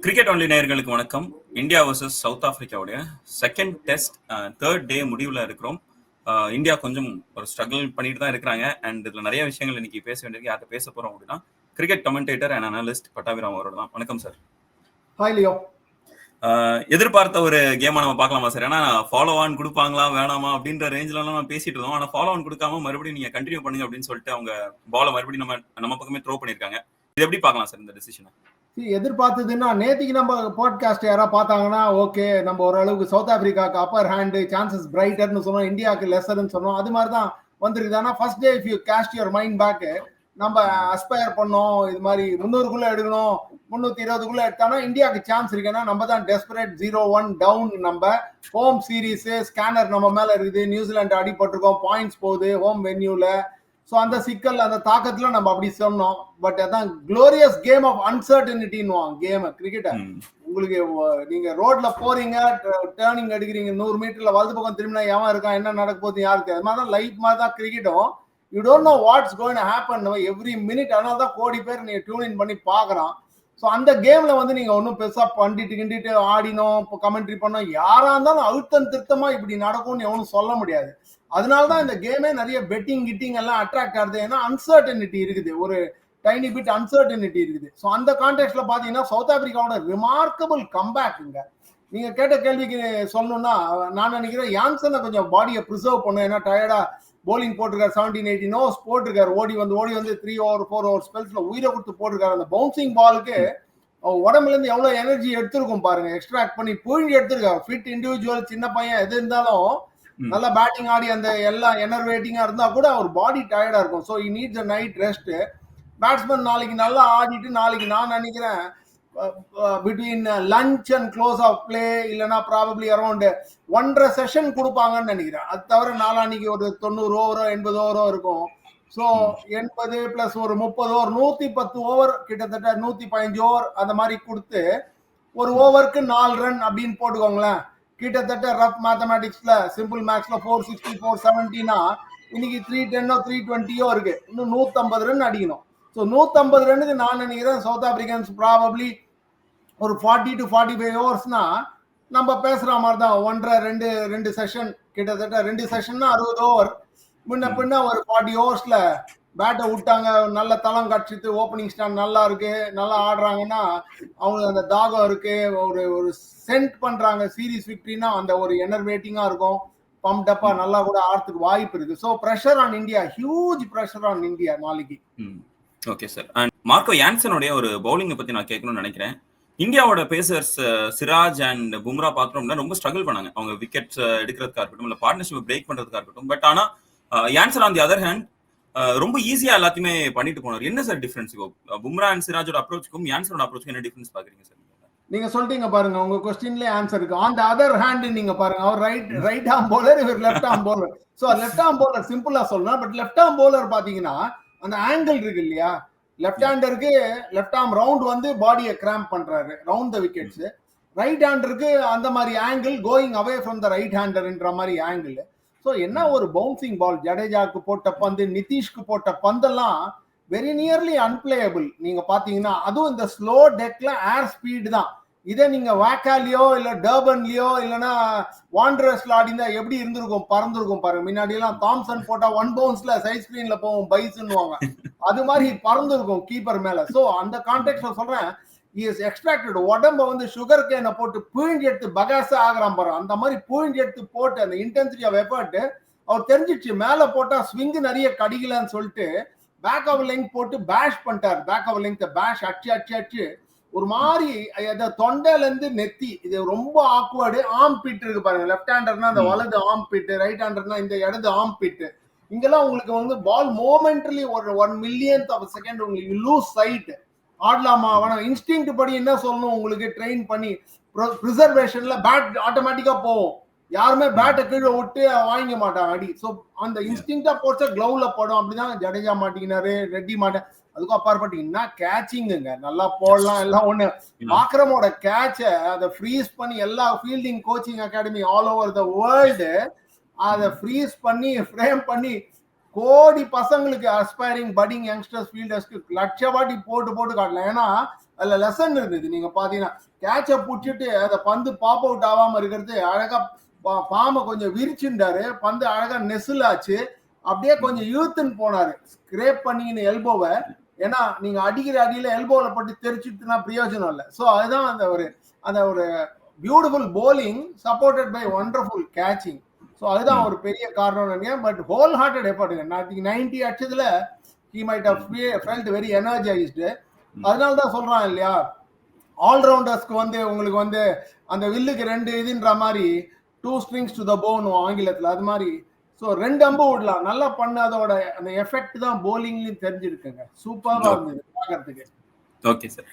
Cricket only நேயர்களுக்கு வணக்கம். India versus South ஆப்பிரிக்காவுடைய செகண்ட் டெஸ்ட் தேர்ட் டே முடிவில் இருக்கிறோம். இந்தியா கொஞ்சம் ஒரு ஸ்ட்ரகிள் பண்ணிட்டு தான் இருக்கிறாங்க. அண்ட் இதில் நிறைய விஷயங்கள் இன்னைக்கு பேச வேண்டியிருக்கு. யார்கிட்ட பேச போகிறோம் அப்படின்னா cricket commentator and analyst Pattabiram அவரோட தான். வணக்கம் சார். Hi Leo. எதிர்பார்த்த ஒரு கேமா நம்ம பார்க்கலாமா சார்? ஏன்னா ஃபாலோ ஆன் கொடுப்பாங்களா வேணாமா அப்படின்ற ரேஞ்சிலலாம் நம்ம பேசிட்டு இருந்தோம். ஆனால் ஃபாலோ ஆன் கொடுக்காம மறுபடியும் நீங்கள் கண்டினியூ பண்ணுங்க அப்படின்னு சொல்லிட்டு அவங்க பாலை மறுபடியும் நம்ம பக்கமே த்ரோ பண்ணியிருக்காங்க. இது எப்படி பார்க்கலாம் சார் இந்த டிசிஷனை? எதிர்பார்த்ததுன்னா நேத்திக்கு நம்ம பாட்காஸ்ட் யாராவது பார்த்தாங்கன்னா ஓகே, நம்ம ஓரளவுக்கு சவுத் ஆப்பிரிக்காவுக்கு அப்பர் ஹேண்டு, சான்சஸ் பிரைட்டர்னு சொன்னோம், இந்தியாவுக்கு லெஸர்னு சொன்னோம். அது மாதிரி தான் வந்திருக்குது. ஆனால் first day if you cast your mind back, நம்ம அஸ்பயர் பண்ணோம் இது மாதிரி 300குள்ள எடுக்கணும், 320குள்ள எடுத்தானா இந்தியாவுக்கு சான்ஸ் இருக்குன்னா நம்ம தான் டெஸ்பரேட் 0-1 டவுன். நம்ம ஹோம் சீரீஸ் ஸ்கேனர் நம்ம மேல இருக்குது, நியூசிலாந்து அடிபட்டிருக்கோம், பாயிண்ட்ஸ் போகுது ஹோம் வென்யூல. ஸோ அந்த சிக்கல் அந்த தாக்கத்துல நம்ம அப்படி சொன்னோம். பட் அதான் குளோரியஸ் கேம் ஆஃப் அன்சர்டனிட்டின்னு கேம் கிரிக்கெட்டை. உங்களுக்கு நீங்க ரோட்ல போறீங்க, டேர்னிங் எடுக்கிறீங்க, 100 மீட்டர்ல வலது பக்கம் திரும்பினா எவன் இருக்கான், என்ன நடக்க போகுது யாருக்கு, அது மாதிரி தான் லைஃப் மாதிரி தான் கிரிக்கெட்டும். You don't know what's going to happen every minute. அதனால தான் கோடி பேர் நீங்க டியூன் இன் பண்ணி பாக்குறான். ஸோ அந்த கேம்ல நீங்க ஒன்றும் பெருசா கிண்டிட்டு ஆடினோம், இப்போ கமெண்ட்ரி பண்ணோம், யாரா இருந்தாலும் அழுத்தம் திருத்தமா இப்படி நடக்கும்னு எவனும் சொல்ல முடியாது. அதனாலதான் இந்த கேமே நிறைய பெட்டிங் கிட்டிங் எல்லாம் அட்ராக்ட் ஆகுது. ஏன்னா அன்சர்டனிட்டி இருக்குது, ஒரு டைனி பிட் அன்சர்டனிட்டி இருக்குது. ஸோ அந்த கான்டெக்ட்ல பாத்தீங்கன்னா சவுத் ஆப்பிரிக்காவோட ரிமார்க்கபிள் கம்பேக்குங்க. நீங்க கேட்ட கேள்விக்கு சொல்லணும்னா நான் நினைக்கிறேன் யான்சனை கொஞ்சம் பாடியை ப்ரிசர்வ் பண்ணும். ஏன்னா டயர்டா போலிங் போட்டிருக்காரு, 17-18 ஓவர்ஸ் போட்டிருக்காரு, ஓடி வந்து 3 ஓவர் 4 ஓவர் ஸ்பெல்ஸ்ல உயிரை கொடுத்து போட்டிருக்காரு. அந்த பவுன்சிங் பாலுக்கு உடம்புல இருந்து எவ்வளவு எனர்ஜி எடுத்திருக்கும் பாருங்க, எக்ஸ்ட்ராக்ட் பண்ணி புழிஞ்சு எடுத்திருக்காரு. ஃபிட் இண்டிவிஜுவல், சின்ன பையன் எது இருந்தாலும் நல்லா பேட்டிங் ஆடி அந்த எல்லாம் எனர்வேட்டிங்கா இருந்தா கூட அவர் பாடி டயர்டா இருக்கும். So he needs a night rest. Batsman நாளைக்கு நல்லா ஆடிட்டு நாளைக்கு நான் நினைக்கிறேன் between lunch and close of play இல்லைன்னா ப்ராபப்ளி அரௌண்ட் 1.5 செஷன் கொடுப்பாங்கன்னு நினைக்கிறேன். அது தவிர நாளான்னைக்கு ஒரு 90 ஓவரோ 80 ஓவரோ இருக்கும். ஸோ 80 பிளஸ் ஒரு 30 ஓவர், 110 ஓவர், கிட்டத்தட்ட 115 ஓவர் அந்த மாதிரி கொடுத்து ஒரு ஓவருக்கு 4 ரன் அப்படின்னு போட்டுக்கோங்களேன். கிட்டத்தட்ட ரஃப் மேத்தமேட்டிக்ஸ்ல சிம்பிள் மேக்ஸ்ல 460 470னா இன்னைக்கு 310 320 இருக்கு. இன்னும் 150 ரன் அடிக்கணும். ஸோ 150 ரன்னுக்கு நான் நினைக்கிறேன் சவுத் ஆப்பிரிக்கன்ஸ் ப்ராபப்ளி ஒரு 40 to 45 ஓவர்ஸ்னா நம்ம பேசுற மாதிரி தான். 1.5 செஷன், கிட்டத்தட்ட 2 செஷன்னா 60 ஓவர். முன்ன ஒரு 40 ஓவர்ஸ்ல பேட்டை விட்டாங்க, நல்ல தளம் கட்சித்து ஓப்பனிங் ஸ்டாண்ட் நல்லா இருக்கு, நல்லா ஆடுறாங்கன்னா அவங்களுக்கு அந்த தாகம் இருக்கு, ஒரு சென்ட் பண்றாங்க சீரீஸ் விக்டரினா அந்த ஒரு எனர்வேட்டிங்கா இருக்கும், பம்ப் டப்பா நல்லா கூட ஆடுறதுக்கு வாய்ப்பு இருக்கு. So pressure on India, huge pressure on India நாளைக்கு. Okay sir. அண்ட் மார்க்கோ யான்சனுடைய ஒரு பவுலிங்கை பத்தி நான் கேட்கணும்னு நினைக்கிறேன். இந்தியாவோட பேசர்ஸ் சிராஜ் அண்ட் பும்ரா பார்த்தோம்னா ரொம்ப ஸ்ட்ரகிள் பண்ணாங்க. அவங்க விக்கெட்ஸ் எடுக்கிறதுக்காக இருக்கட்டும், இல்லை பார்ட்னர்ஷிப் பிரேக் பண்றதுக்காக இருக்கட்டும். பட் ஆனா Jansen on the other hand ரொம்ப ஈஸியா எல்லாத்தையுமே பண்ணிட்டு போனார். என்ன சார் டிஃபரன்ஸ் இப்போ பும்ரா அண்ட் சிராஜோட அப்ரோச்சுக்கும் யான்சனோட அப்ரோச்சுக்கும் என்ன டிஃபரன்ஸ் பாக்குறீங்க சார்? நீங்க சொல்லிட்டீங்க பாருங்க, உங்க கொஸ்டின்லயே ஆன்சர் இருக்கு. ஆன் தி அதர் ஹேண்ட் நீங்க பாருங்க, அவர் ரைட் ஆர்ம் பவுலர், இவர் left arm bowler. So left arm bowler சிம்பிளா சொல்லலாம். பட் லெஃப்ட் ஆர்ம் பவுலர் பாத்தீங்கன்னா அந்த ஆங்கிள் இருக்கு இல்லையா, லெஃப்ட் ஹேண்டருக்கு லெஃப்ட் ஆர்ம் ரவுண்ட் பாடியை கிராம்ப் பண்றாரு, ரவுண்ட் த விக்கெட்ஸ். ரைட் ஹேண்டருக்கு அந்த மாதிரி angle, going away from the right ஹேண்டர்ன்ற மாதிரி ஆங்கிள். ஸோ என்ன ஒரு பவுன்சிங் பால், ஜடேஜாக்கு போட்ட பந்து, நிதிஷ்க்கு போட்ட பந்தெல்லாம் வெரி நியர்லி அன்பிளேயபிள். நீங்க பாத்தீங்கன்னா அதுவும் இந்த ஸ்லோ டெக்ல ஏர் ஸ்பீட் தான். இதே நீங்க வாக்காலியோ இல்ல டர்பன்லயோ இல்லைன்னா வாண்டரஸ்ல ஆடிந்தா எப்படி இருந்திருக்கும், பறந்துருக்கும் பாருங்க. முன்னாடி எல்லாம் தாம்சன் போட்டா 1 பவுன்ஸ்ல சைட் ஸ்கிரீன்ல போவோம், பைஸ்ன்னுவாங்க, அது மாதிரி பறந்துருக்கும் கீப்பர் மேல. ஸோ அந்த கான்டெக்ட்ல சொல்றேன், எக்ஸ்ட்ராக்டட் உடம்ப சுகர் கேனை போட்டு புழிஞ்சு எடுத்து பகாசா ஆகிறான் பாரு, அந்த மாதிரி புழிஞ்சு எடுத்து போட்டு அந்த இன்டென்சிட்டி ஆஃப் எஃபர்ட் அவர் தெரிஞ்சிச்சு. மேல போட்டா ஸ்விங் நிறைய கடிக்கலன்னு சொல்லிட்டு பேக் ஆஃப் லெங்க் போட்டு பேஷ் பண்ணிட்டார். பேக் ஆஃப் லெங்க் பேஷ் அச்சு ஒரு மாதிரி தொண்டையில இருந்து நெத்தி, இது ரொம்ப ஆக்வர்டு. ஆம் பிட் இருக்கு பாருங்க, லெஃப்ட் ஹேண்டர்னா அந்த வலது ஆம் பிட், ரைட் ஹேண்டர்னா இந்த இடது ஆம் பிட். இங்கெல்லாம் உங்களுக்கு பால் மோமெண்ட்லி ஒரு 1 millionth of a second உங்களுக்கு லூஸ் சைட். ஆடலாமா வேணாம், இன்ஸ்டிங்க்ட் படி என்ன சொல்லணும் உங்களுக்கு ட்ரெயின் பண்ணி ப்ரிசர்வேஷன்ல பேட் ஆட்டோமேட்டிக்கா போகும். யாருமே பேட்டை கீழே விட்டு வாங்கிக்க மாட்டாங்க அடி. ஸோ அந்த இன்ஸ்டிங்க்டா போச்சா கிளவுல போடும். அப்படிதான் ஜடேஜா மாட்டிக்கினாரு, ரெட்டி மாட்டேன். அதுக்கும் அப்பாற்பட்டீங்கன்னா கேட்சிங்குங்க நல்லா போடலாம் எல்லாம் ஒண்ணு. மாக்ரமோட கேட்ச அதை ஃப்ரீஸ் பண்ணி எல்லா fielding coaching academy all over the world அதை ஃப்ரீஸ் பண்ணி ஃப்ரேம் பண்ணி கோடி பசங்களுக்கு அஸ்பைரிங் பட்டிங் யங்ஸ்டர்ஸ் ஃபீல்டர்ஸ்க்கு லட்ச வாட்டி போட்டு காட்டலாம். ஏன்னா அதுல லெசன் இருந்தது. நீங்க பாத்தீங்கன்னா கேட்ச புடிச்சிட்டு அந்த பந்து பாப் அவுட் ஆகாம இருக்கிறது அழகா பாம கொஞ்சம் விரிச்சுட்டாரு, பந்து அழகா நெசில் ஆச்சு, அப்படியே கொஞ்சம் இழுத்துன்னு போனாரு ஸ்கிரேப் பண்ணின்னு எல்போவை. ஏன்னா நீங்க அடிக்கிற அடியில எல்போல பட்டு தெரிச்சுட்டுனா பிரயோஜனம் இல்லை. ஸோ அதுதான் அந்த ஒரு beautiful bowling supported by wonderful catching. So அதுதான் ஒரு பெரிய காரணம் நினைக்கிறேன். பட் ஹோல் ஹார்ட்டட் எஃபர்ட்டுங்க. 90 அடிச்சதுல he might have felt very energized. அதனால தான் சொல்றான் இல்லையா, ஆல்ரவுண்டர்ஸ்க்கு வந்து உங்களுக்கு வந்து அந்த வில்லுக்கு 2 இதுன்ற மாதிரி 2 strings to the bone ஆங்கிலத்தில், அது மாதிரி. ஸோ 2 அம்பு விடலாம், நல்லா பண்ண அதோட அந்த எஃபெக்ட் தான் போலிங்லயும் தெரிஞ்சிருக்குங்க. சூப்பரா இருந்தது பார்க்கறதுக்கு. Okay sir.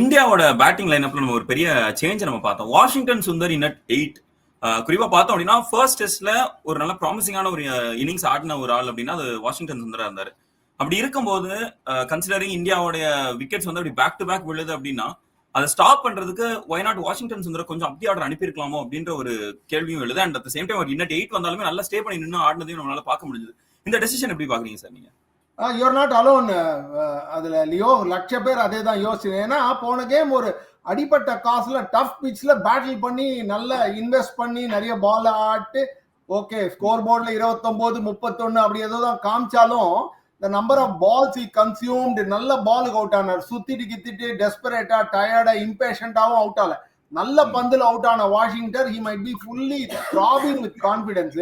இந்தியாவோட பேட்டிங் லைனப்ல நம்ம ஒரு பெரிய சேஞ்ச் நம்ம பார்த்தோம். வாஷிங்டன் சுந்தர் இன் அட் 8 குறிப்பா பார்த்தோம் அப்படின்னா ஃபர்ஸ்ட் டெஸ்ட்ல ஒரு நல்ல ப்ராமிசிங்கான ஒரு இன்னிங்ஸ் ஆடின ஒரு ஆள் அப்படின்னா அது வாஷிங்டன் சுந்தரா இருந்தாரு. அப்படி இருக்கும்போது கன்சிடரிங் இந்தியாவுடைய விக்கெட்ஸ் வந்து அப்படி பேக் டு பேக் விழுது அப்படின்னா அதை ஸ்டாப் பண்றதுக்கு ஒய் நாட் வாஷிங்டன் சுந்தர் கொஞ்சம் அப்படி ஆர்டர் அனுப்பியிருக்கலாமோ அப்படின்ற ஒரு கேள்வியும் எழுது. அண்ட் அட் சேம் டைம் ஒரு இன்னட் 8 வந்தாலுமே நல்லா ஸ்டே பண்ணி நின்று ஆடினதையும் நம்மளால பார்க்க முடிஞ்சது. இந்த டெசிஷன் எப்படி பாக்குறீங்க சார் நீங்க? யூஆர் நாட் அலோன் அதுல லியோ, லட்ச பேர் அதே தான் யோசிச்சு. ஏன்னா போன கேம் ஒரு அடிப்பட்ட காசுல டஃப் பிட்ச்ல பேட்டில் பண்ணி நல்லா இன்வெஸ்ட் பண்ணி நிறைய பால் ஆட்டு ஓகே ஸ்கோர் போர்ட்ல 29 31 அப்படி ஏதோ தான் காமிச்சாலும் the number of balls he consumed, நல்ல பாலுக்கு அவுட் ஆனார். சுத்திட்டு கித்திட்டு டெஸ்பரேட்டா டயர்டா இம்பேஷண்டாவும் அவுட் ஆகல, நல்ல பந்துல அவுட் ஆன Washington he might be fully throbbing with confidence.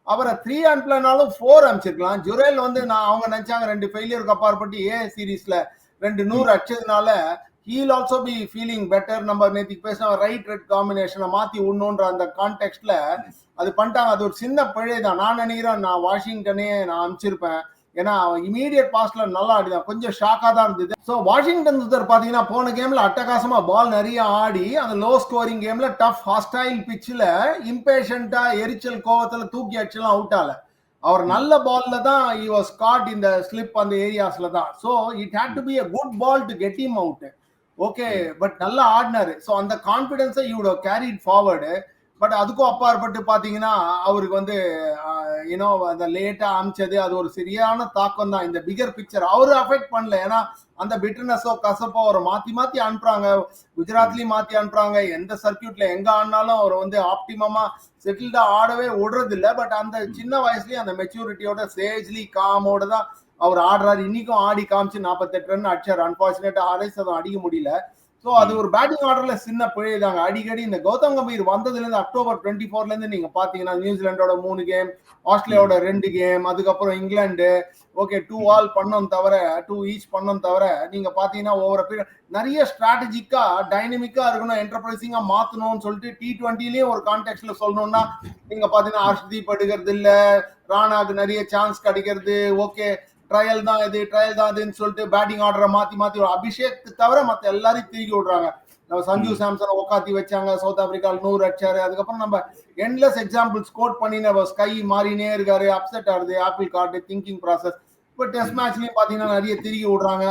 அவரை 3 அனுப்பலனாலும் 4 அனுப்பிச்சிருக்கலாம். ஜுரேல் வந்து அவங்க நினைச்சாங்க 2 ஃபெயிலியருக்கு அப்பாற்பட்டு ஏ சீரீஸ்ல 2 100 அடிச்சதுனால he'll also be feeling better. நம்ம நேத்திக்கு பேசின ரைட் ரெட் காம்பினேஷனை மாத்தி விடணுன்ற அந்த கான்டெக்ட்ல அது பண்ணிட்டாங்க. அது ஒரு சின்ன பிழை தான். நான் நினைக்கிறேன் நான் வாஷிங்டனே நான் அனுப்பிச்சிருப்பேன். ஏன்னா இமீடியட் பாஸ்ட்ல நல்லா ஆடிதான், கொஞ்சம் ஷாக்கா தான் இருந்தது. ஸோ வாஷிங்டன் சுந்தர் பாத்தீங்கன்னா போன கேம்ல அட்டகாசமா பால் நிறைய ஆடி அந்த லோ ஸ்கோரிங் கேம்ல டஃப் ஹாஸ்டைல் பிட்ச்ல இம்பேஷண்டா எரிச்சல் கோவத்துல தூக்கி அடிச்சலாம் அவுட் ஆல. அவர் நல்ல பால்ல தான் he was caught in the slip அந்த ஏரியாஸ்ல தான். So it had to be a good ball to get him out. Okay but நல்லா ஆடினாரு. ஸோ அந்த கான்பிடன்ஸை he would have carried forward. But அதுக்கும் அப்பாற்பட்டு பாத்தீங்கன்னா அவருக்கு வந்து யூனோ அந்த லேட்டா அமிச்சது அது ஒரு சரியான தாக்கம் தான். இந்த பிகர் பிக்சர் அவரு அஃபெக்ட் பண்ணல. ஏன்னா அந்த பிட்டர்னஸோ கசப்போ அவரை மாத்தி மாத்தி அனுப்புறாங்க, குஜராத்லயும் மாத்தி அனுப்புறாங்க, எந்த சர்க்கியூட்ல எங்க ஆடினாலும் அவர் வந்து ஆப்டிமமா செட்டில்டா ஆடவே விடுறது இல்லை. பட் அந்த சின்ன வயசுலயும் அந்த மெச்சூரிட்டியோட சேஜ்லி காமோட தான் அவர் ஆடுறாரு. இன்னைக்கும் ஆடி காமிச்சு 48 ரன் அடிச்சார். அன்பார்ச்சுனேட்டா 6 சதம் அடிக்க முடியல. ஸோ அது ஒரு பேட்டிங் ஆர்டர்ல சின்ன பிழை தாங்க. அடிக்கடி இந்த கௌதம் கம்பீர் வந்ததுல இருந்து அக்டோபர் 24ல இருந்து நீங்க பாத்தீங்கன்னா நியூசிலாண்டோட 3 கேம், ஆஸ்திரேலியாவோட 2 கேம், அதுக்கப்புறம் இங்கிலாந்து ஓகே 2 ஆல் பண்ணோம் தவிர 2 ஈச் பண்ணோம் தவிர நீங்க பாத்தீங்கன்னா ஒவ்வொரு பீரியட் நிறைய ஸ்ட்ராட்டஜிக்கா டைனமிக்கா இருக்கணும், என்டர்பிரைசிங்கா மாத்தணும்னு சொல்லிட்டு T20லயும் ஒரு கான்டெக்ட்ல சொல்லணும்னா நீங்க பாத்தீங்கன்னா ஹர்ஷ்தீப் எடுக்கிறது இல்ல, ராணாக்கு நிறைய சான்ஸ் கிடைக்கிறது, ஓகே ட்ரையல் தான் இது ட்ரையல் தான் இதுன்னு சொல்லிட்டு பேட்டிங் ஆர்டரை மாத்தி மாத்தி அபிஷேக் தவிர மற்ற எல்லாரையும் திருக்கி விடுறாங்க. நம்ம சஞ்சு சாம்சனை உக்காத்தி வச்சாங்க, சவுத் ஆப்பிரிக்காவில் 100 அடிச்சாரு. அதுக்கப்புறம் நம்ம எண்ட்லெஸ் எக்ஸாம்பிள்ஸ் கோட் பண்ணி நம்ம ஸ்கை மாறினே இருக்காரு, அப்செட் ஆகுது ஆப்பிள் கார்டு திங்கிங் ப்ராசஸ். இப்போ டெஸ்ட் மேட்ச்லயும் பாத்தீங்கன்னா நிறைய திருக்கி விடுறாங்க.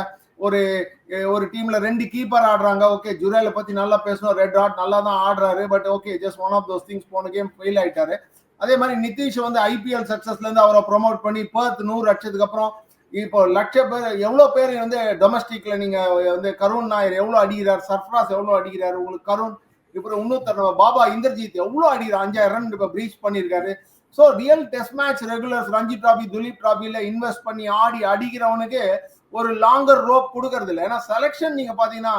ஒரு டீம்ல 2 கீப்பர் ஆடுறாங்க. ஓகே ஜுரேல பத்தி நல்லா பேசணும், ரெட் ஹாட் நல்லா தான் ஆடுறாரு, but okay just one of those things போன கேம் ஃபெயில் ஆயிட்டாரு. அதே மாதிரி நிதிஷ் வந்து ஐபிஎல் சக்சஸ்ல இருந்து அவரை ப்ரொமோட் பண்ணி பர்த் 100 அடிச்சதுக்கு அப்புறம் இப்போ லட்ச பேர் எவ்வளவு பேர் வந்து டொமஸ்டிக்ல நீங்க வந்து கருண் நாயர் எவ்வளவு அடிக்கிறார், சர்ஃப்ராஸ் எவ்வளவு அடிக்கிறாரு, உங்களுக்கு கருண் இப்போ இன்னொருத்தர் பாபா இந்திரஜித் எவ்வளவு அடிக்கிறார், 5000 ரன் இப்ப பிரீச் பண்ணிருக்காரு. So real test match regulars Ranji trophy Duleep டிராபில இன்வெஸ்ட் பண்ணி ஆடி அடிக்கிறவனுக்கு ஒரு லாங்கர் ரோப் கொடுக்கறது இல்லை. ஏன்னா செலக்ஷன் நீங்க பாத்தீங்கன்னா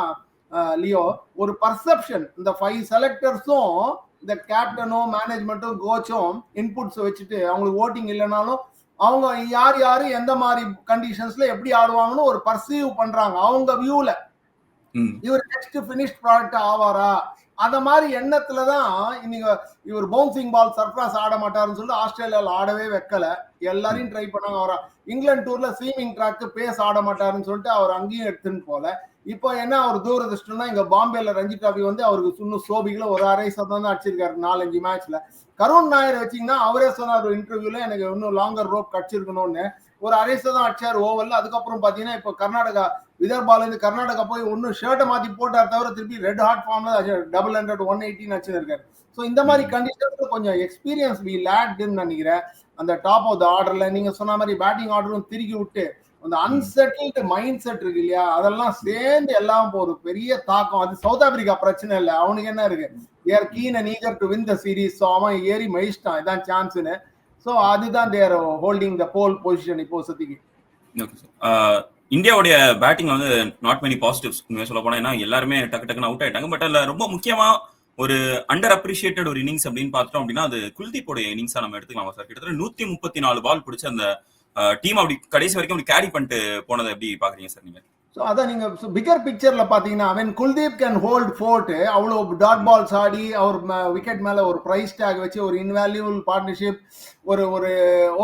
லியோ ஒரு பர்செப்ஷன், இந்த 5 செலக்டர்ஸும் இந்த கேப்டனும் மேனேஜ்மெண்ட்டும் கோச்சும் இன்புட்ஸ் வச்சுட்டு அவங்களுக்கு ஓட்டிங் இல்லைனாலும் அவங்க யார் யாரு எந்த மாதிரி கண்டிஷன்ஸ்ல எப்படி ஆடுவாங்கன்னு ஒரு பர்சீவ் பண்றாங்க அவங்க வியூல. இவர் நெக்ஸ்ட் பினிஷ்ட் ப்ராடக்ட் ஆவாரா அந்த மாதிரி எண்ணத்துலதான் இன்னைக்கு இவர் பவுன்சிங் பால் சர்ப்ராஸ் ஆட மாட்டாருன்னு சொல்லிட்டு ஆஸ்திரேலியாவில் ஆடவே வைக்கல, எல்லாரையும் ட்ரை பண்ணாங்க. அவரை இங்கிலாந்து டூர்ல ஸ்வீமிங் ட்ராக்கு பேஸ் ஆட மாட்டாருன்னு சொல்லிட்டு அவர் அங்கேயும் எடுத்துன்னு போல. இப்போ என்ன அவர் தூரதிருஷ்டம்னா இங்க பாம்பேல ரஞ்சி டிராபி வந்து அவருக்கு இன்னும் சோபிகளை ஒரு 6 சதம் தான் அடிச்சிருக்காரு 4-5 மேட்ச்ல. கருண் நாயர் வச்சீங்கன்னா அவரே சொன்னார் ஒரு இன்டர்வியூல எனக்கு இன்னும் லாங்கர் ரோப் கடிச்சிருக்கணும்னு, ஒரு 6 சதம் அடிச்சார் ஓவர்ல. அதுக்கப்புறம் பாத்தீங்கன்னா இப்போ கர்நாடகா விதர்பால இருந்து கர்நாடகா போய் ஒன்னும் ஷர்ட்டை மாத்தி போட்டார் தவிர திருப்பி ரெட் ஹாட் ஃபார்ம்ல 100 118 அடிச்சிருக்காரு. ஸோ இந்த மாதிரி கண்டிஷன்ஸ் கொஞ்சம் எக்ஸ்பீரியன்ஸ் வி லேக்டுன்னு நினைக்கிறேன் அந்த டாப் ஆஃப் த ஆர்டர்ல. நீங்க சொன்ன மாதிரி பேட்டிங் ஆர்டரும் திருக்கி விட்டு அந்த அன்செட்டில்டு மைண்ட் செட் இருக்கு இல்லையா, அதெல்லாம் சேர்ந்து எல்லாம் ஒரு பெரிய தாக்கம். அது சவுத் ஆப்பிரிக்கா பிரச்சனை இல்லை, அவனுக்கு என்ன இருக்கு, their keen and eager to win the series. So அவன் ஏறி மயிச்சிட்டான், இதான் சான்ஸ்னு. ஸோ அதுதான் தேர் ஹோல்டிங் த போல் பொசிஷன் இப்போ சத்திக்கு. Okay sir. இந்தியாவுடைய பேட்டிங்ல வந்து நாட் மெனி பாசிட்டிவ்ஸ் சொல்ல போனா, ஏன்னா எல்லாருமே டக்கு டக்குன்னு அவுட் ஆயிட்டாங்க. பட் அதுல ரொம்ப முக்கியமா ஒரு அண்டர் அப்ரிஷியேட்டட் ஒரு இன்னிங்ஸ் அப்படின்னு பார்த்தோம் அப்படின்னா அது குல்தீப்போடைய இன்னிங்ஸா நம்ம எடுத்துக்கலாம் சார். கிட்டத்தட்ட 134 பால் பிடிச்ச அந்த டீம் அப்படி கடைசி வரைக்கும் அப்படி கேரி பண்ணிட்டு போனதை எப்படி பாக்குறீங்க சார் நீங்க? ஸோ அதான் நீங்க பிகர் பிக்சர்ல பாத்தீங்கன்னா அவன் குல்தீப் கேன் ஹோல்ட் ஃபோர்ட், அவ்வளவு டாட் பால்ஸ் ஆடி அவர் விக்கெட் மேல ஒரு பிரைஸ் டேக் வச்சு ஒரு இன்வேல்யூபிள் பார்ட்னர்ஷிப், ஒரு ஒரு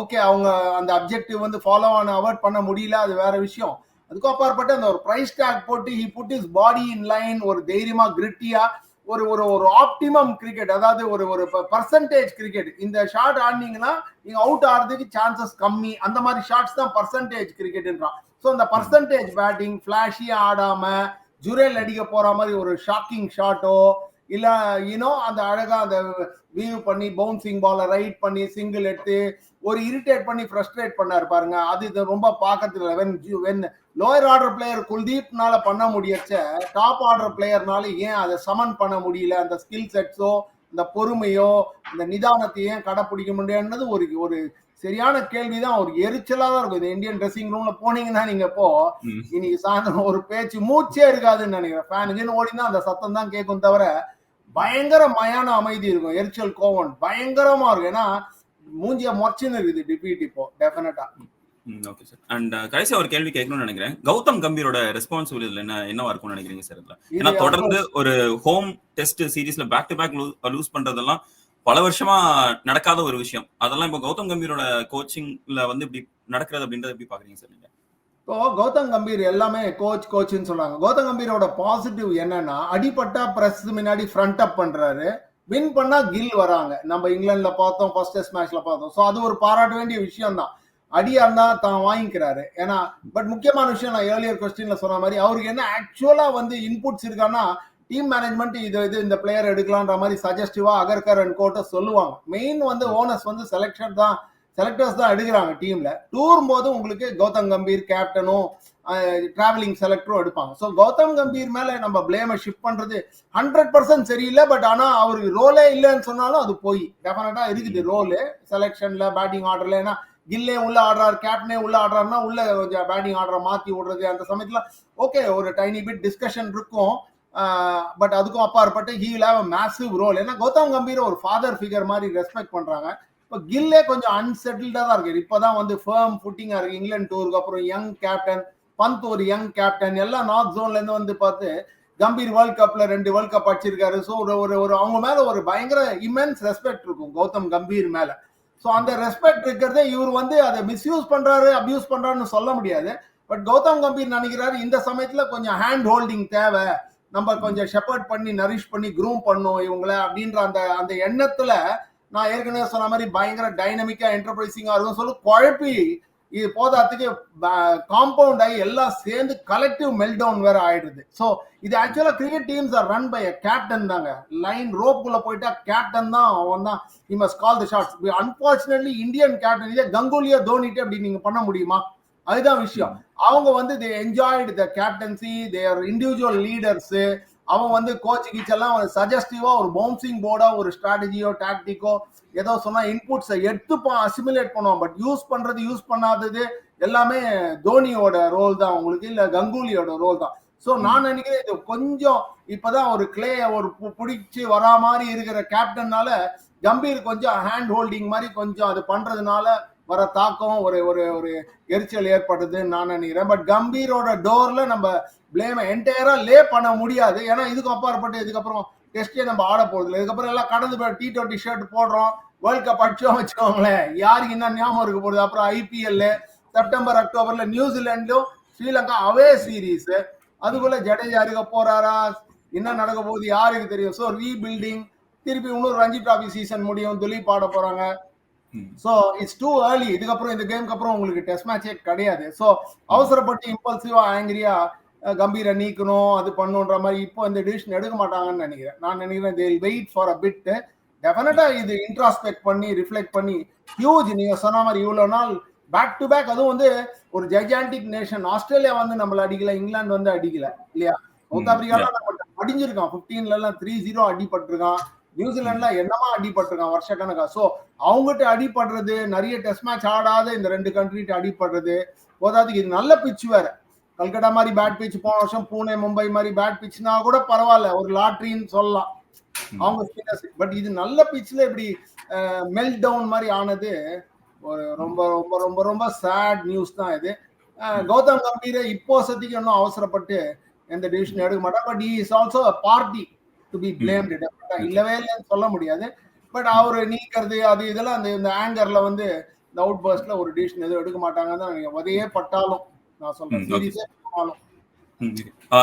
ஓகே அவங்க அந்த அப்ஜெக்டிவ் வந்து ஃபாலோ ஆன அவாய்ட் பண்ண முடியல, அது வேற விஷயம். அதுக்கும் அப்பாற்பட்டு அந்த ஒரு பிரைஸ் டேக் போட்டு he put his body in line, ஒரு தைரியமா கிரிட்டியா ஒரு ஒரு ஒரு ஆப்டிமம் கிரிக்கெட், அதாவது ஒரு ஒரு பர்சன்டேஜ் கிரிக்கெட். இந்த ஷாட் ஆடினீங்கன்னா நீங்க அவுட் ஆடுறதுக்கு சான்சஸ் கம்மி, அந்த மாதிரி ஷாட்ஸ் தான் பர்சன்டேஜ் கிரிக்கெட்ன்றான். ஸோ அந்த பர்சன்டேஜ் பேட்டிங் ஃபிளாஷியா ஆடாம ஜுரேல் அடிக்க போற மாதிரி ஒரு ஷாக்கிங் ஷாட்டோ இல்ல அந்த அழகா அந்த வியூ பண்ணி பவுன்சிங் பால ரைட் பண்ணி சிங்கிள் எடுத்து ஒரு இரிட்டேட் பண்ணி ஃப்ரஸ்ட்ரேட் பண்ணாரு பாருங்க, அது இது ரொம்ப பார்க்கறதுல வென் லோயர் ஆர்டர் பிளேயர் குல்தீப்னால பண்ண முடியச்ச டாப் ஆர்டர் பிளேயர்னால ஏன் அதை சமன் பண்ண முடியல, அந்த ஸ்கில் செட்ஸோ இந்த பொறுமையோ இந்த நிதானத்தை ஏன் கடைப்பிடிக்க முடியாதுன்றது ஒரு ஒரு சரியான கேள்விதான். ஒரு எரிச்சலா தான் இருக்கும். இந்த இந்தியன் ட்ரெஸ்ஸிங் ரூம்ல போனீங்கன்னா நீங்க இப்போ இன்னைக்கு சாயந்தரம் ஒரு பேச்சு மூச்சே இருக்காதுன்னு நினைக்கிறேன். ஃபேனுக்குன்னு ஓடினா அந்த சத்தம் தான் கேட்கும் தவிர பயங்கர மயான அமைதி இருக்கும். எரிச்சல் கோவம் பயங்கரமா இருக்கும். ஏன்னா மூஞ்சிய மொச்சுன்னு இருக்குது டிபீட் இப்போ டெஃபினட்டா. Okay sir. அண்ட் கடைசி ஒரு கேள்வி கேட்கணும்னு நினைக்கிறேன். கௌதம் கம்பீரோட ரெஸ்பான்சிபிலிட்டி என்னவா இருக்கும்னு நினைக்கிறீங்க சார் இதுல? ஏன்னா தொடர்ந்து ஒரு ஹோம் டெஸ்ட் சீரீஸ்ல பேக் டு பேக் லூஸ் பண்றதெல்லாம் பல வருஷமா நடக்காத ஒரு விஷயம். அதெல்லாம் இப்போ கௌதம் கம்பீரோட கோச்சிங்ல வந்து இப்படி நடக்கிறது அப்படின்றத எப்படி பாக்குறீங்க சார் நீங்க? இப்போ கௌதம் கம்பீர் எல்லாமே கோச்னு சொல்றாங்க. கௌதம் கம்பீரோட பாசிட்டிவ் என்னன்னா அடிப்பட்டா பிரஸ் முன்னாடி ஃப்ரண்ட் அப் பண்றாரு, வின் பண்ணா கில் வராங்க. நம்ம இங்கிலாந்துல பார்த்தோம், ஃபர்ஸ்ட் டெஸ்ட் மேட்ச்ல பார்த்தோம். ஸோ அது ஒரு பாராட்ட வேண்டிய விஷயம் தான். அடியா இருந்தா தான் வாங்கிக்கிறாரு. ஏன்னா பட் முக்கியமான விஷயம் நான் ஏர்லியர் கொஸ்டின்ல சொன்ன மாதிரி அவருக்கு என்ன ஆக்சுவலா வந்து இன்புட்ஸ் இருக்கான்னா டீம் மேனேஜ்மெண்ட் இது இந்த பிளேயர் எடுக்கலான்ற மாதிரி சஜஸ்டிவா அகர்கர் அண்ட் கோட்டை சொல்லுவாங்க. மெயின் வந்து ஓனர்ஸ் வந்து செலக்டர்ஸ் தான் எடுக்கிறாங்க டீம்ல. டூர் போது உங்களுக்கு கௌதம் கம்பீர் கேப்டனும் டிராவலிங் செலக்டரும் எடுப்பாங்க. ஸோ கௌதம் கம்பீர் மேல நம்ம பிளேமை ஷிஃப்ட் பண்றது 100% சரியில்லை. பட் ஆனா அவருக்கு ரோலே இல்லைன்னு சொன்னாலும் அது போய் டெஃபினட்டா இருக்குது ரோலு செலக்ஷன்ல பேட்டிங் ஆர்டர்ல. ஏன்னா கில்லே உள்ள ஆடுறாரு, கேப்டனே உள்ள ஆடுறாருன்னா உள்ள கொஞ்சம் பேட்டிங் ஆர்டரை மாத்தி விடுறது அந்த சமயத்துல ஓகே ஒரு டைனி பிட் டிஸ்கஷன் இருக்கும். பட் அதுக்கும் அப்பாற்பட்டு he will have a massive role. ஏன்னா கௌதம் கம்பீர் ஒரு ஃபாதர் ஃபிகர் மாதிரி ரெஸ்பெக்ட் பண்றாங்க. இப்போ கில்லே கொஞ்சம் அன்செட்டில்டா தான் இருக்கு. இப்பதான் வந்து ஃபர்ம் ஃபுட்டிங்கா இருக்கு. இங்கிலாந்து டூருக்கு அப்புறம் யங் கேப்டன், பந்த் ஒரு யங் கேப்டன், எல்லாம் நார்த் ஜோன்ல இருந்து வந்து பார்த்து கம்பீர் வேர்ல்ட் கப்ல 2 வேர்ல்ட் கப் அடிச்சிருக்காரு. ஸோ ஒரு அவங்க மேல ஒரு பயங்கர இமென்ஸ் ரெஸ்பெக்ட் இருக்கும் கௌதம் கம்பீர் மேல. ஸோ அந்த ரெஸ்பெக்ட் இருக்கிறதே இவர் வந்து அதை மிஸ்யூஸ் பண்றாரு அபியூஸ் பண்றாருன்னு சொல்ல முடியாது. பட் கௌதம் கம்பீர் நினைக்கிறாரு இந்த சமயத்துல கொஞ்சம் ஹேண்ட் ஹோல்டிங் தேவை, நம்ம கொஞ்சம் ஷெப்பர்ட் பண்ணி நரிஷ் பண்ணி க்ரூம் பண்ணும் இவங்கள அப்படின்ற அந்த எண்ணத்துல நான் ஏற்கனவே சொன்ன மாதிரி பயங்கர டைனமிக்கா என்டர்பிரைசிங்கா இருக்கும் சொல்லி குழப்பி இது போதாத்துக்கு காம்பவுண்ட் ஆகி எல்லாம் சேர்ந்து கலெக்டிவ் மெல்டவுன் வேற ஆயிடுது. ஸோ இது ஆக்சுவலா cricket teams are run by captain தாங்க. லைன் ரோப்புக்குள்ள போயிட்டா கேப்டன் தான் அவன் தான் he must call the shots. Unfortunately Indian captain இதே கங்குலியா தோனிட்டு அப்படி நீங்க பண்ண முடியுமா? அதுதான் விஷயம். அவங்க வந்து they enjoyed the captaincy, their individual leaders. அவன் வந்து கோச் கீச்செல்லாம் சஜஸ்டிவா ஒரு பவுன்சிங் போர்டா ஒரு ஸ்ட்ராட்டஜியோ டாக்டிக்கோ ஏதோ சொன்னா இன்புட்ஸை எடுத்துப்பான், அசிமுலேட் பண்ணுவான். பட் யூஸ் பண்றது யூஸ் பண்ணாதது எல்லாமே தோனியோட ரோல் தான் உங்களுக்கு, இல்ல கங்குலியோட ரோல் தான். ஸோ நான் நினைக்கிறேன் இது கொஞ்சம் இப்பதான் ஒரு கிளே ஒரு பிடிச்சி வரா மாதிரி இருக்கிற கேப்டன்னால கம்பீர் கொஞ்சம் ஹேண்ட் ஹோல்டிங் மாதிரி கொஞ்சம் அது பண்றதுனால வர தாக்கம் ஒரு ஒரு ஒரு எரிச்சல் ஏற்படுதுன்னு நான் நினைக்கிறேன். பட் கம்பீரோட டோர்ல நம்ம பிளேமை என்டையரா லே பண்ண முடியாது. ஏன்னா இதுக்கு அப்பாற்பட்டு இதுக்கப்புறம் டெஸ்டே நம்ம ஆட போறது இல்லை. இதுக்கப்புறம் எல்லாம் கடந்து போய் T20 ஷர்ட் போடுறோம், வேர்ல்ட் கப் அடிச்சோம் வச்சுக்கோங்களேன், யாருக்கு என்ன ஞாபகம் இருக்க போகுது? அப்புறம் IPL September அக்டோபர்ல நியூசிலாண்டும் Sri Lanka away series, அதுக்குள்ள ஜடேஜா இருக்க போறாரா, என்ன நடக்க போகுது யாருக்கு தெரியும்? ஸோ ரீபில்டிங், திருப்பி இன்னொரு ரஞ்சி டிராபி சீசன் முடியும், துலீப் ஆட போறாங்க. So it's too early. இதுக்கப்புறம் இந்த கேமுக்கு அப்புறம் உங்களுக்கு டெஸ்ட் மேட்சே கிடையாது. ஸோ அவசரப்பட்டு இம்பல்சிவா ஆங்கிரியா கம்பீரை நீக்கணும் அது பண்ணுன்ற மாதிரி இப்போ இந்த டிசிஷன் எடுக்க மாட்டாங்கன்னு நினைக்கிறேன். நான் நினைக்கிறேன் they will wait for a bit. டெஃபினட்டா இது இன்ட்ராஸ்பெக்ட் பண்ணி ரிஃப்ளெக்ட் பண்ணி ஹியூஜ் நீங்க சொன்ன மாதிரி இவ்வளவு நாள் பேக் டு பேக். அதுவும் வந்து ஒரு ஜைஜாண்டிக் நேஷன். ஆஸ்திரேலியா வந்து நம்மள அடிக்கல, இங்கிலாந்து வந்து அடிக்கல இல்லையா? சவுத் ஆப்பிரிக்காலாம் நம்ம அடிஞ்சிருக்கான் 15ல எல்லாம் 3-0 அடிபட்டிருக்கான். நியூசிலாந்துல என்னமா அடிபட்டிருக்கான் வருஷக்கணக்கா. சோ அவங்ககிட்ட அடிபடுறது, நிறைய டெஸ்ட் மேட்ச் ஆடாத இந்த 2 கண்ட்ரிட்ட அடிபடுறது போதாதுக்கு. இது நல்ல பிட்ச் வேற. கல்கட்டா மாதிரி பேட் பிட்ச், போன வருஷம் பூனே மும்பை மாதிரி பேட் பிட்ச்னா கூட பரவாயில்ல, ஒரு லாட்ரின்னு சொல்லலாம் அவங்க ஸ்பின்னர்ஸ். பட் இது நல்ல பிட்ச்ல இப்படி மெல்ட் டவுன் மாதிரி ஆனது ஒரு ரொம்ப ரொம்ப ரொம்ப ரொம்ப சேட் நியூஸ் தான் இது. கௌதம் கம்பீர் இப்போ சத்திக்கு இன்னும் அவசரப்பட்டு எந்த டிசிஷன் எடுக்க மாட்டார். But he is also a party to be blamed. இல்லவே இல்லைன்னு சொல்ல முடியாது. பட் அவரு நீக்கிறது அது இதெல்லாம் இந்த ஆங்கர்ல வந்து இந்த அவுட் பர்ஸ்ட்ல ஒரு டிசிஷன் எதுவும் எடுக்க மாட்டாங்கன்னு தான் நீங்க உதையே பட்டாலும் நான் சொல்றேன். சீரியஸே பண்ணாலும்.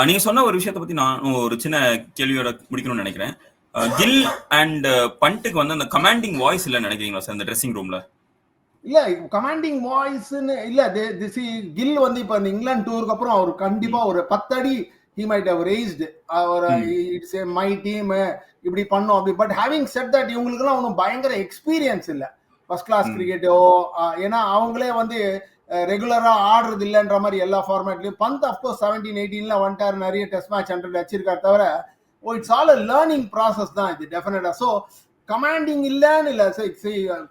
நீங்க சொன்ன ஒரு விஷயத்தை பத்தி நான் ஒரு சின்ன கேள்வியோட முடிக்கணும்னு நினைக்கிறேன். கில் அண்ட் பண்ட்டுக்கு வந்து அந்த கமாண்டிங் வாய்ஸ் இல்ல நினைக்கிறீங்களா சார் இந்த ட்ரெஸ்ஸிங் ரூம்ல? இல்ல கமாண்டிங் வாய்ஸ்னு இல்ல. கில் வந்து இப்ப இங்கிலாந்து டூருக்கு அப்புறம் அவர் கண்டிப்பா ஒரு 10 அடி he might have raised it's my team இப்படி பண்ணோம் அப்படி. பட் ஹேவிங் செட் தட் இவங்களுக்கு எல்லாம் ஒன்றும் பயங்கர எக்ஸ்பீரியன்ஸ் இல்ல ஃபர்ஸ்ட் கிளாஸ் கிரிக்கெட்டோ. ஏன்னா அவங்களே வந்து ரெகுலரா ஆடுறது இல்லைன்ற மாதிரி எல்லா ஃபார்மேட்லயும். பந்த் அப்கோர்ஸ் 17-18ல வந்துட்டாரு, நிறைய டெஸ்ட் மேட்ச் 100 வச்சிருக்காரு. தவிர it's all a learning process தான் இது டெஃபினட்டா. ஸோ கமாண்டிங் இல்லன்னு இல்ல,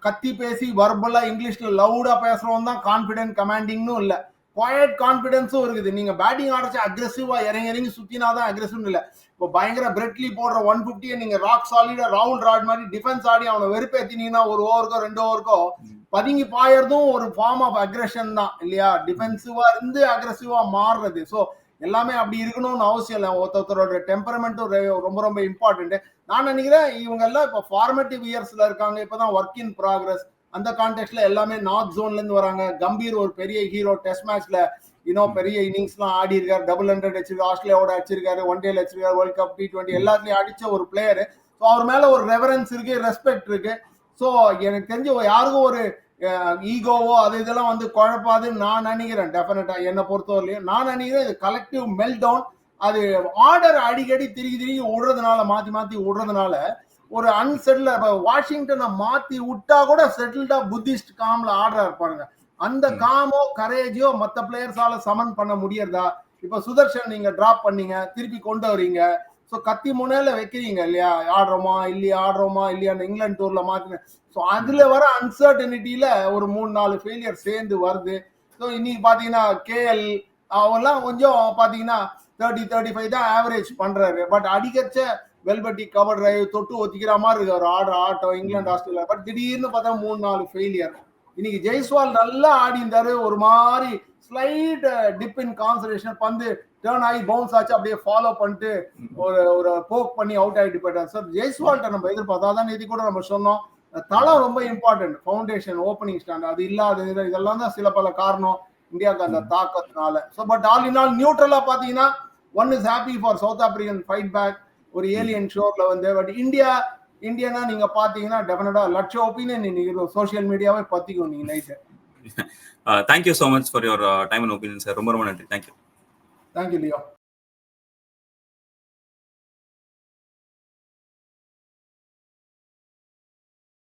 கத்தி பேசி வர்பலா இங்கிலீஷ்ல லவுடா பேசுறவன் தான் கான்பிடென்ட். கமாண்டிங்னும் இல்ல, குவாய்ட் கான்பிடன்ஸும் இருக்குது. நீங்க பேட்டிங் ஆடச்சு அக்ரெசிவா இறங்கி சுத்தினாதான் அக்ரெசிவ் இல்ல. இப்போ பயங்கர பிரெட்லி போடுற 150 நீங்க ராக் சாலிடா ரவுண்ட் ராட் மாதிரி டிஃபென்ஸ் ஆடி அவனை வெறுப்பேத்தினீங்கன்னா 1 ஓவருக்கோ 2 ஓவருக்கோ பதுங்கி பாயறதும் ஒரு ஃபார்ம் ஆஃப் அக்ரெஷன் தான் இல்லையா? டிஃபென்சிவா இருந்து அக்ரெசிவா மாறுறது. ஸோ எல்லாமே அப்படி இருக்கணும்னு அவசியம் இல்லை. ஒருத்தரோட டெம்பரமெண்ட்டும் ரொம்ப ரொம்ப இம்பார்ட்டன்ட். நான் நினைக்கிறேன் இவங்க எல்லாம் இப்போ ஃபார்மேட்டிவ் இயர்ஸ்ல இருக்காங்க, இப்பதான் ஒர்க் இன் ப்ராக்ரஸ். அந்த கான்டெக்ட்ல எல்லாமே நார்த் ஜோன்ல இருந்து வராங்க. கம்பீர் ஒரு பெரிய ஹீரோ, டெஸ்ட் மேட்ச்ல இன்னும் பெரிய இன்னிங்ஸ் எல்லாம் ஆடி இருக்காரு, 100 அடிச்சிருக்காரு, ஆஸ்திரேலியாவோட அடிச்சிருக்காரு, ஒன் டேல அடிச்சிருக்காரு, வேர்ல்ட் கப் T20 எல்லாத்துலயும் அடிச்ச ஒரு பிளேயர். ஸோ அவர் மேல ஒரு ரெவரன்ஸ் இருக்கு, ரெஸ்பெக்ட் இருக்கு. ஸோ எனக்கு தெரிஞ்சு யாருக்கும் ஒரு ஈகோவோ அது இதெல்லாம் வந்து குழப்பாதுன்னு நான் நினைக்கிறேன். டெஃபினட்டா என்னை பொறுத்தவரையிலையும் நான் நினைக்கிறேன் இது கலெக்டிவ் மெல்ட் டவுன். அது ஆர்டர் அடிக்கடி திரும்பி விடுறதுனால, மாத்தி விடுறதுனால ஒரு அன்செட்டில். வாஷிங்டனை மாத்தி விட்டா கூட செட்டில்டா புத்திஸ்ட் காம்ல ஆர்டரா இருப்பாங்க. அந்த காமோ கரேஜோ மற்ற பிளேயர்ஸால சமன் பண்ண முடியறதா? இப்ப சுதர்ஷன் நீங்க டிராப் பண்ணீங்க, திருப்பி கொண்டு வரீங்க. ஸோ கத்தி முனையில வைக்கிறீங்க இல்லையா? ஆடுறோமா இல்லையா இங்கிலாந்து டூர்ல மாத்தின. ஸோ அதுல வர அன்சர்டனிட்டியில ஒரு 3-4 ஃபெயிலியர் சேர்ந்து வருது. ஸோ இன்னைக்கு பாத்தீங்கன்னா KL அவெல்லாம் கொஞ்சம் பாத்தீங்கன்னா 30-35 தான் ஆவரேஜ் பண்றாரு. பட் அடிக்கச்ச வெல்பட்டி கவர் டிரைவ் தொட்டு ஒத்திக்கிற மாதிரி இருக்கு அவர் ஆடுற ஆட்டம் இங்கிலாந்து ஆஸ்திரேலியா. பட் திடீர்னு பார்த்தா 3-4 ஃபெயிலியர். இன்னைக்கு ஜெய்ஸ்வால் நல்லா ஆடி இருந்தாரு, ஒரு மாதிரி ஸ்லைட் டிப் இன் கான்சன்ட்ரேஷன், பந்து டேர்ன் ஆகி பவுன்ஸ் ஆச்சு, அப்படியே ஃபாலோ பண்ணிட்டு ஒரு போக் பண்ணி அவுட் ஆகிட்டு போயிட்டார். சார் ஜெய்ஸ்வால்ட்ட நம்ம எதிர்பார்த்தா தான் இது கூட நம்ம சொன்னோம், தளம் ரொம்ப இம்பார்ட்டன்ட், ஃபவுண்டேஷன் ஓப்பனிங் ஸ்டாண்ட் அது இல்லாத இதெல்லாம் தான் சில பல காரணம் இந்தியாவுக்கு அந்த தாக்கத்தினால. So but all in all நியூட்ரலா பாத்தீங்கன்னா one is happy for South African fight back ஒரு ஏலியன் ஷோர்ல வந்து. பட் இந்தியனா நீங்க பாத்தீங்கன்னா டெஃபினட்டா லட்ச ஒப்பீனியன் நீங்க சோசியல் மீடியாவே பத்திக்கும் நீங்க night. Thank you so much for your time and opinion sir. ரொம்ப ரொம்ப நன்றி. தேங்க்யூ. Thank you Leo.